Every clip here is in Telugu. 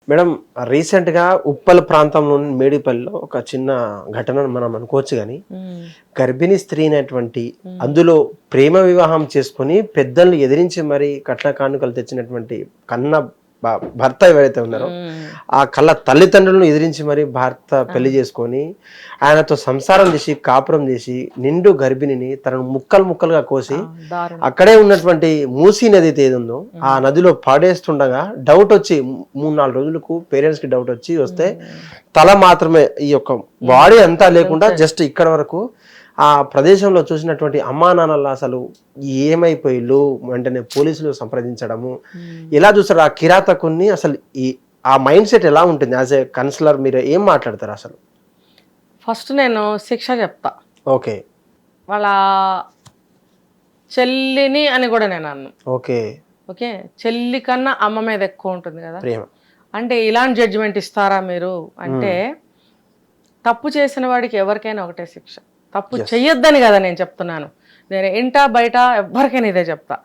మేడం రీసెంట్గా ఉప్పల్ ప్రాంతంలోని మేడిపల్లిలో ఒక చిన్న ఘటన మనం అనుకోవచ్చు కానీ గర్భిణీ స్త్రీ అయినటువంటి అందులో ప్రేమ వివాహం చేసుకుని పెద్దల్ని ఎదిరించి మరి కట్న కానుకలు తెచ్చినటువంటి కన్న భర్త ఎవరైతే ఉన్నారో ఆ కళ్ళ తల్లిదండ్రులను ఎదిరించి మరి భర్త పెళ్లి చేసుకొని ఆయనతో సంసారం చేసి కాపురం చేసి నిండు గర్భిణిని తనను ముక్కలు ముక్కలుగా కోసి అక్కడే ఉన్నటువంటి మూసీ నది ఏది ఉందో ఆ నదిలో పాడేస్తుండగా డౌట్ వచ్చి 3-4 రోజులకు పేరెంట్స్ కి డౌట్ వచ్చి వస్తే తల మాత్రమే ఈ యొక్క బాడీ అంతా లేకుండా జస్ట్ ఇక్కడ వరకు ఆ ప్రదేశంలో చూసినటువంటి అమ్మా నాన్నలు అసలు ఏమైపోయిళ్ళు వెంటనే పోలీసులు సంప్రదించడము ఎలా చూస్తారు ఆ కిరాతకుని అసలు ఆ మైండ్ సెట్ ఎలా ఉంటుంది యాజ్ ఏ కన్సలర్ మీరు ఏం మాట్లాడతారు అసలు? ఫస్ట్ నేను శిక్ష చెప్తా. ఓకే, వాళ్ళ చెల్లిని అని కూడా నేను అన్నాను. ఓకే ఓకే, చెల్లి కన్నా అమ్మ మీద ఎక్కువ ఉంటుంది కదా ప్రేమ. అంటే ఇలాంటి జడ్జిమెంట్ ఇస్తారా మీరు అంటే, తప్పు చేసిన వాడికి ఎవరికైనా ఒకటే శిక్ష. తప్పు చెయ్యొద్దని కదా నేను చెప్తున్నాను. నేను ఇంటా బయట ఎవరికైనా ఇదే చెప్తా.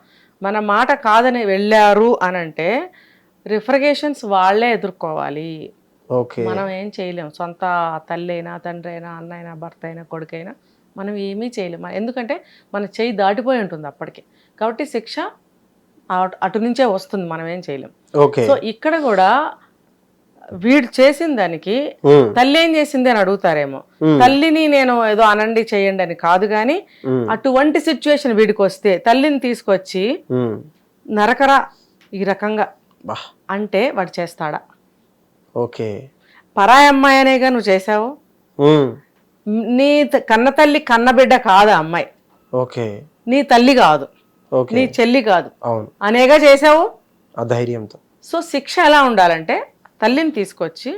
మన మాట కాదని వెళ్ళారు అని అంటే రిఫ్రిగేషన్స్ వాళ్ళే ఎదుర్కోవాలి. మనం ఏం చేయలేం. సొంత తల్లి అయినా తండ్రి అయినా అన్న అయినా భర్త అయినా కొడుకైనా మనం ఏమీ చేయలేము. ఎందుకంటే మన చెయ్యి దాటిపోయి ఉంటుంది అప్పటికి. కాబట్టి శిక్ష అటు నుంచే వస్తుంది, మనం ఏం చేయలేం. సో ఇక్కడ కూడా వీడు చేసిన దానికి తల్లి ఏం చేసింది అని అడుగుతారేమో. తల్లిని నేను ఏదో అనండి చేయండి అని కాదు, కానీ అటువంటి సిచ్యువేషన్ వీడికి వస్తే తల్లిని తీసుకొచ్చి నరకరా ఈ రకంగా అంటే వాడు చేస్తాడా? ఓకే, పరాయి అమ్మాయి అనేగా నువ్వు చేసావు. నీ కన్న తల్లి కన్న బిడ్డ కాదు అమ్మాయి. ఓకే, నీ తల్లి కాదు, నీ చెల్లి కాదు అనేగా చేసావు ఆ ధైర్యంతో. సో శిక్ష ఎలా ఉండాలంటే, తల్లిని తీసుకొచ్చి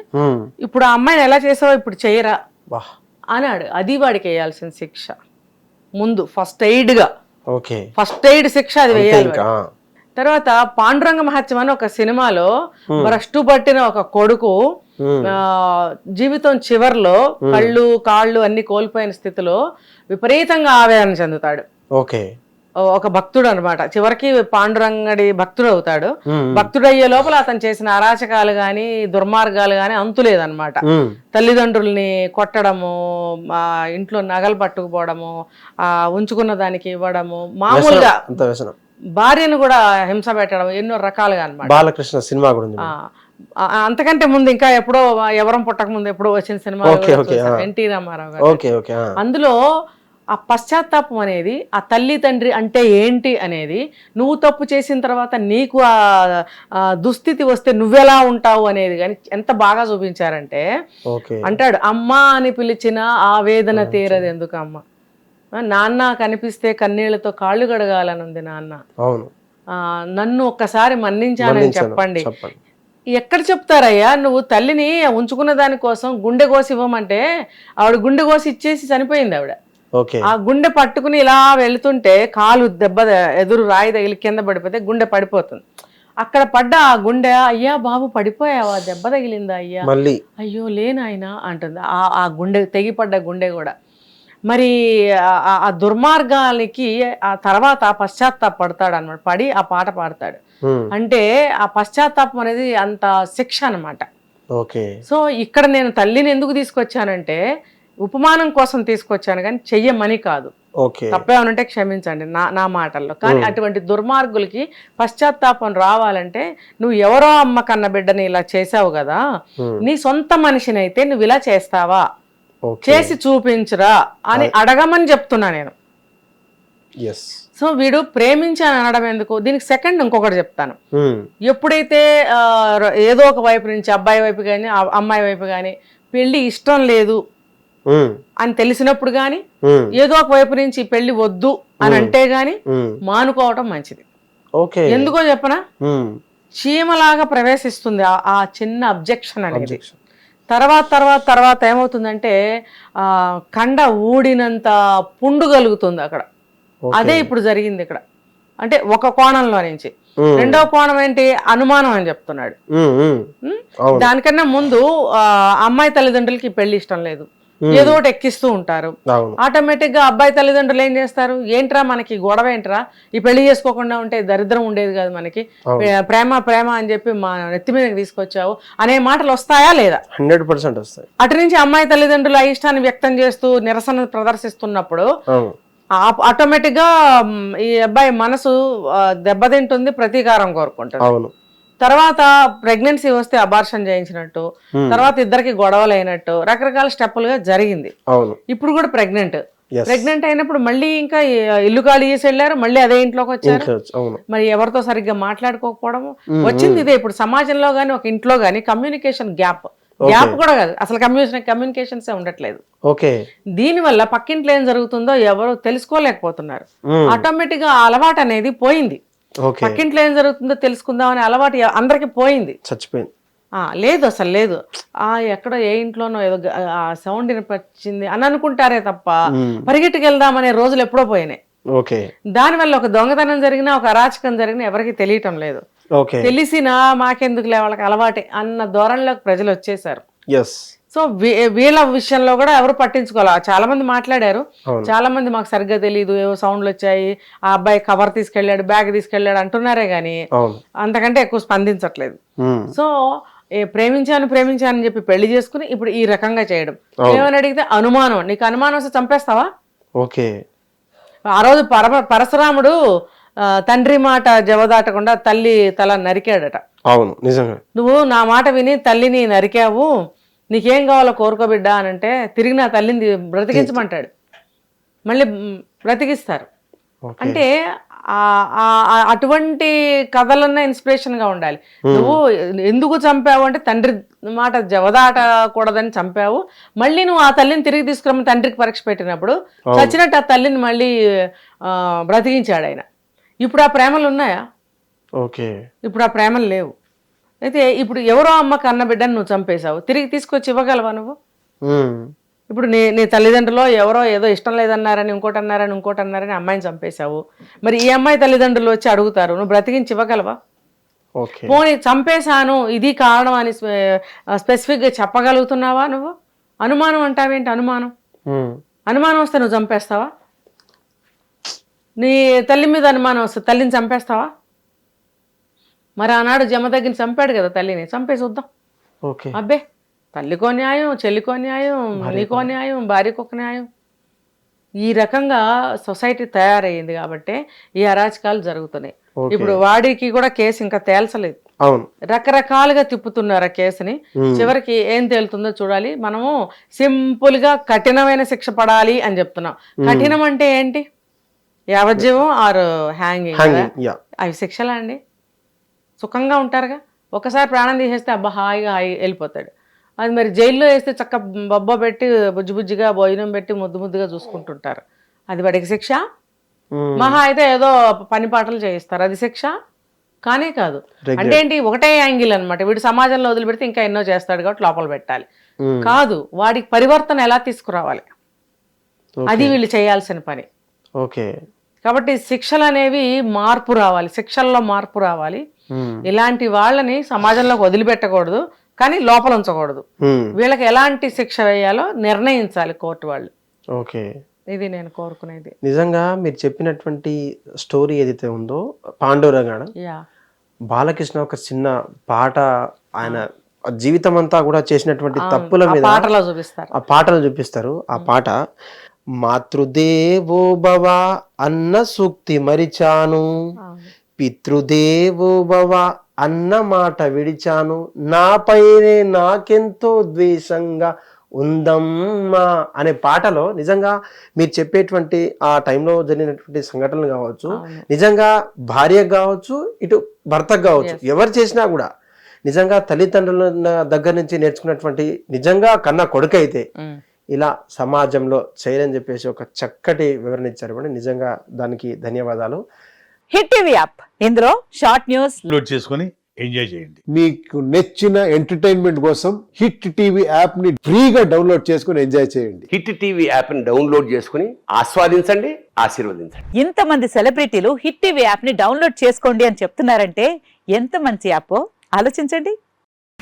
ఇప్పుడు ఆ అమ్మాయిని ఎలా చేసావో ఇప్పుడు చేయరా అన్నాడు. అది వాడికి వేయాల్సిన శిక్ష ముందు ఫస్ట్ ఎయిడ్ గా. ఫస్ట్ ఎయిడ్ శిక్ష అది వేయాలి. తర్వాత పాండురంగ మహత్యం అని ఒక సినిమాలో భ్రష్టు పట్టిన ఒక కొడుకు జీవితం చివర్లో కళ్ళు కాళ్ళు అన్ని కోల్పోయిన స్థితిలో విపరీతంగా ఆవేదన చెందుతాడు. ఒక భక్తుడు అనమాట. చివరికి పాండురంగడి భక్తుడు అవుతాడు. భక్తుడు అయ్యే లోపల అతను చేసిన అరాచకాలు గాని దుర్మార్గాలు గాని అంతులేదనమాట. తల్లిదండ్రుల్ని కొట్టడము, ఇంట్లో నగలు పట్టుకుపోవడము, ఉంచుకున్న దానికి ఇవ్వడము, మామూలుగా భార్యను కూడా హింస పెట్టడం, ఎన్నో రకాలుగా అనమాట. బాలకృష్ణ సినిమా కూడా అంతకంటే ముందు ఇంకా ఎప్పుడో ఎవరం పుట్టక ముందు ఎప్పుడో వచ్చిన సినిమా ఎన్టీ రామారావు గారు. అందులో ఆ పశ్చాత్తాపం అనేది, ఆ తల్లి తండ్రి అంటే ఏంటి అనేది, నువ్వు తప్పు చేసిన తర్వాత నీకు ఆ దుస్థితి వస్తే నువ్వెలా ఉంటావు అనేది కానీ ఎంత బాగా చూపించారంటే, అంటాడు అమ్మ అని పిలిచిన ఆ వేదన తీరదు ఎందుకు అమ్మ, నాన్న కనిపిస్తే కన్నీళ్లతో కాళ్ళు కడగాలనుంది నాన్న, నన్ను ఒక్కసారి మన్నించానని చెప్పండి. ఎక్కడ చెప్తారయ్యా? నువ్వు తల్లిని ఉంచుకున్న దానికోసం గుండె కోసి ఇవ్వమంటే ఆవిడ గుండె కోసి ఇచ్చేసి చనిపోయింది ఆవిడ. ఆ గుండె పట్టుకుని ఇలా వెళుతుంటే కాలు దెబ్బ ఎదురు రాయి తగిలి కింద పడిపోతే గుండె పడిపోతుంది. అక్కడ పడ్డ ఆ గుండె, అయ్యా బాబు పడిపోయావా, దెబ్బ తగిలిందా అయ్యా, అయ్యో లేనాయన అంటుంది ఆ గుండె, తెగిపడ్డ గుండె కూడా. మరి ఆ దుర్మార్గాలకి ఆ తర్వాత పశ్చాత్తాపడతాడు అనమాట. పడి ఆ పాట పాడతాడు. అంటే ఆ పశ్చాత్తాపం అనేది అంత శిక్ష అనమాట. సో ఇక్కడ నేను తల్లిని ఎందుకు తీసుకొచ్చానంటే ఉపమానం కోసం తీసుకొచ్చాను, కానీ చెయ్యమని కాదు. తప్పేమనంటే క్షమించండి నా మాటల్లో. కానీ అటువంటి దుర్మార్గులకి పశ్చాత్తాపం రావాలంటే, నువ్వు ఎవరో అమ్మ కన్న బిడ్డని ఇలా చేసావు కదా, నీ సొంత మనిషినైతే నువ్వు ఇలా చేస్తావా, చేసి చూపించురా అని అడగమని చెప్తున్నా నేను. సో వీడు ప్రేమించాను అనడం ఎందుకు? దీనికి సెకండ్ ఇంకొకటి చెప్తాను. ఎప్పుడైతే ఏదో ఒక వైపు నుంచి, అబ్బాయి వైపు కానీ అమ్మాయి వైపు కానీ పెళ్లి ఇష్టం లేదు అని తెలిసినప్పుడు గాని, ఏదో ఒక వైపు నుంచి పెళ్లి వద్దు అని అంటే గాని మానుకోవటం మంచిది. ఎందుకో చెప్పనా, చీమలాగా ప్రవేశిస్తుంది ఆ చిన్న అబ్జెక్షన్ అనేది. తర్వాత ఏమవుతుందంటే కండ ఊడినంత పుండు కలుగుతుంది అక్కడ. అదే ఇప్పుడు జరిగింది ఇక్కడ. అంటే ఒక కోణంలో నుంచి. రెండవ కోణం ఏంటి, అనుమానం అని చెప్తున్నాడు. దానికన్నా ముందు అమ్మాయి తల్లిదండ్రులకి పెళ్లి ఇష్టం లేదు, ఏదో ఒకటి ఎక్కిస్తూ ఉంటారు. ఆటోమేటిక్ గా అబ్బాయి తల్లిదండ్రులు ఏం చేస్తారు, ఏంట్రా మనకి గొడవ ఏంట్రా, ఈ పెళ్లి చేసుకోకుండా ఉంటే దరిద్రం ఉండేది కాదు మనకి, ప్రేమ ప్రేమ అని చెప్పి మా నెత్తి మీదకి తీసుకొచ్చావు అనే మాటలు వస్తాయా లేదా? 100% వస్తాయి. అటు నుంచి అమ్మాయి తల్లిదండ్రులు ఆ ఇష్టాన్ని వ్యక్తం చేస్తూ నిరసన ప్రదర్శిస్తున్నప్పుడు ఆటోమేటిక్ గా ఈ అబ్బాయి మనసు దెబ్బతింటుంది, ప్రతీకారం కోరుకుంటుంది. తర్వాత ప్రెగ్నెన్సీ వస్తే అబార్షన్ చేయించినట్టు, తర్వాత ఇద్దరికి గొడవలు అయినట్టు రకరకాల స్టెప్పులుగా జరిగింది. ఇప్పుడు కూడా ప్రెగ్నెంట్ అయినప్పుడు మళ్ళీ ఇంకా ఇల్లు ఖాళీ చేసి వెళ్ళారు, మళ్ళీ అదే ఇంట్లోకి వచ్చారు. మరి ఎవరితో సరిగ్గా మాట్లాడుకోకపోవడం వచ్చింది ఇదే. ఇప్పుడు సమాజంలో గానీ ఒక ఇంట్లో గానీ కమ్యూనికేషన్ గ్యాప్ కూడా కాదు, అసలు కమ్యూనికేషన్స్ ఉండట్లేదు. దీని వల్ల పక్కింట్లో ఏం జరుగుతుందో ఎవరు తెలుసుకోలేకపోతున్నారు. ఆటోమేటిక్ గా అలవాటు అనేది పోయింది. పక్కింట్లో ఏం జరుగుతుందో తెలుసుకుందాం అనే అలవాటు అందరికి పోయింది, చచ్చిపోయింది. లేదు, అసలు లేదు. ఎక్కడో ఏ ఇంట్లోనో ఏదో సౌండ్ వినిపించింది అని అనుకుంటారే తప్ప పరిగెట్టుకు వెళ్దామనే రోజులు ఎప్పుడో పోయినాయి. దానివల్ల ఒక దొంగతనం జరిగినా, ఒక అరాచకం జరిగినా ఎవరికి తెలియటం లేదు. తెలిసినా మాకెందుకులే, వాళ్ళకి అలవాటే అన్న ధోరణిలోకి ప్రజలు వచ్చేసారు. సో వీళ్ళ విషయంలో కూడా ఎవరు పట్టించుకోవాలి. చాలా మంది మాట్లాడారు, చాలా మంది మాకు సరిగ్గా తెలియదు, ఏవో సౌండ్లు వచ్చాయి, ఆ అబ్బాయి కవర్ తీసుకెళ్లాడు, బ్యాగ్ తీసుకెళ్లాడు అంటున్నారే గానీ అంతకంటే ఎక్కువ స్పందించట్లేదు. సో ప్రేమించాను అని చెప్పి పెళ్లి చేసుకుని ఇప్పుడు ఈ రకంగా చేయడం. ఏమని అడిగితే అనుమానం, నీకు అనుమానం వస్తే చంపేస్తావా? ఆ రోజు పరశురాముడు తండ్రి మాట జవదాటకుండా తల్లి తల నరికాడట. అవును, నిజంగా. నువ్వు నా మాట విని తల్లిని నరికావు, నీకేం కావాలో కోరుకో బిడ్డ అని అంటే తిరిగి నా తల్లిని బ్రతికించమంటాడు. మళ్ళీ బ్రతికిస్తారు. అంటే అటువంటి కథలన్నా ఇన్స్పిరేషన్ గా ఉండాలి. నువ్వు ఎందుకు చంపావు అంటే తండ్రి మాట జవదాటకూడదని చంపావు, మళ్ళీ నువ్వు ఆ తల్లిని తిరిగి తీసుకురమ్మని తండ్రికి పరీక్ష పెట్టినప్పుడు చచ్చినట్టు ఆ తల్లిని మళ్ళీ బ్రతికించాడు ఆయన. ఇప్పుడు ఆ ప్రేమలు ఉన్నాయా? ఇప్పుడు ఆ ప్రేమలు లేవు. అయితే ఇప్పుడు ఎవరో అమ్మ కన్న బిడ్డని నువ్వు చంపేశావు, తిరిగి తీసుకొచ్చి ఇవ్వగలవా నువ్వు? ఇప్పుడు నీ తల్లిదండ్రులు ఎవరో ఏదో ఇష్టం లేదన్నారని ఇంకోటి అన్నారని అమ్మాయిని చంపేశావు. మరి ఈ అమ్మాయి తల్లిదండ్రులు వచ్చి అడుగుతారు, నువ్వు బ్రతికించి ఇవ్వగలవా? పోనీ చంపేశాను ఇది కారణం అని స్పెసిఫిక్గా చెప్పగలుగుతున్నావా నువ్వు? అనుమానం అంటావేంటి? అనుమానం వస్తే నువ్వు చంపేస్తావా? నీ తల్లి మీద అనుమానం వస్తే తల్లిని చంపేస్తావా? మరి ఆనాడు జమదగ్గిని చంపాడు కదా, తల్లిని చంపేసి చూద్దాం. అబ్బే, తల్లికో న్యాయం, చెల్లికో న్యాయం, నీకో న్యాయం, భార్యకొక న్యాయం. ఈ రకంగా సొసైటీ తయారయ్యింది కాబట్టి ఈ అరాచకాలు జరుగుతున్నాయి. ఇప్పుడు వాడికి కూడా కేసు ఇంకా తేల్చలేదు, రకరకాలుగా తిప్పుతున్నారు ఆ కేసుని. చివరికి ఏం తేలుతుందో చూడాలి. మనము సింపుల్ గా కఠినమైన శిక్ష పడాలి అని చెప్తున్నాం. కఠినం అంటే ఏంటి? యావజ్జీవం ఆర్ హ్యాంగింగ్. అవి శిక్షలా అండి? సుఖంగా ఉంటారుగా. ఒకసారి ప్రాణం తీసేస్తే అబ్బా హాయిగా వెళ్ళిపోతాడు. అది మరి జైల్లో వేస్తే చక్క బొబ్బ పెట్టి బుజ్జిగా భోజనం పెట్టి ముద్దుగా చూసుకుంటుంటారు. అది వాడికి శిక్ష? మహా అయితే ఏదో పని పాటలు చేయిస్తారు, అది శిక్ష కానే కాదు. అంటే ఏంటి, ఒకటే యాంగిల్ అనమాట. వీడు సమాజంలో వదిలిపెడితే ఇంకా ఎన్నో చేస్తాడు కాబట్టి లోపల పెట్టాలి కాదు, వాడికి పరివర్తన ఎలా తీసుకురావాలి, అది వీళ్ళు చేయాల్సిన పని. కాబట్టి శిక్షలు అనేవి శిక్షల్లో మార్పు రావాలి. ఇలాంటి వాళ్ళని సమాజంలోకి వదిలిపెట్టకూడదు, కానీ లోపల ఉంచకూడదు. వీళ్ళకి ఎలాంటి శిక్ష వేయాలో నిర్ణయించాలి కోర్టు వాళ్ళు. ఇది నేను కోరుకునేది. నిజంగా మీరు చెప్పినటువంటి స్టోరీ ఏదైతే ఉందో పాండురంగడు, బాలకృష్ణ ఒక చిన్న పాట, ఆయన జీవితం అంతా కూడా చేసినటువంటి తప్పుల మీద ఆ పాటలు చూపిస్తారు. ఆ పాట మాతృదేవో భవ అన్న సూక్తి మరిచాను, పితృదేవో భవ అన్న మాట విడిచాను, నాపైనే నాకెంతో ద్వేషంగా ఉందమ్మా అనే పాటలో నిజంగా మీరు చెప్పేటువంటి ఆ టైంలో జరిగినటువంటి సంఘటనలు కావచ్చు, నిజంగా భార్యకు కావచ్చు, ఇటు భర్తకు కావచ్చు, ఎవరు చేసినా కూడా నిజంగా తల్లిదండ్రుల దగ్గర నుంచి నేర్చుకున్నటువంటి నిజంగా కన్నా కొడుకైతే ఇలా సమాజంలో చేయరని చెప్పేసి ఒక చక్కటి వివరణ ఇచ్చారు. నిజంగా దానికి ధన్యవాదాలు. హిట్ టీవీ యాప్, ఇందులో షార్ట్ న్యూస్ లోడ్ చేసుకొని ఎంజాయ్ చేయండి. మీకు నచ్చిన ఎంటర్టైన్మెంట్ కోసం హిట్ టీవీ యాప్ ని ఫ్రీగా డౌన్లోడ్ చేసుకుని ఎంజాయ్ చేయండి. హిట్ టీవీ యాప్ ని డౌన్లోడ్ చేసుకుని ఆస్వాదించండి, ఆశీర్వదించండి. ఇంతమంది సెలబ్రిటీలు హిట్ టీవీ యాప్ ని డౌన్లోడ్ చేసుకోండి అని చెప్తున్నారంటే ఎంత మంచి యాప్ ఆలోచించండి.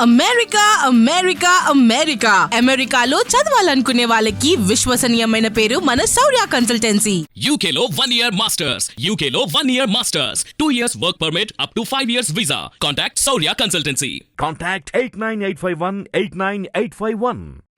అమెరికా అమెరికా అమెరికా అమెరికాలో చదవాలనుకునే వాళ్ళకి విశ్వసనీయమైన పేరు మన శౌర్య consultancy. UK Law 1 Year Masters. UK Law 1 Year Masters. 2 years work permit up to 5 years visa. Contact Saurya Consultancy. Contact 89851 89851.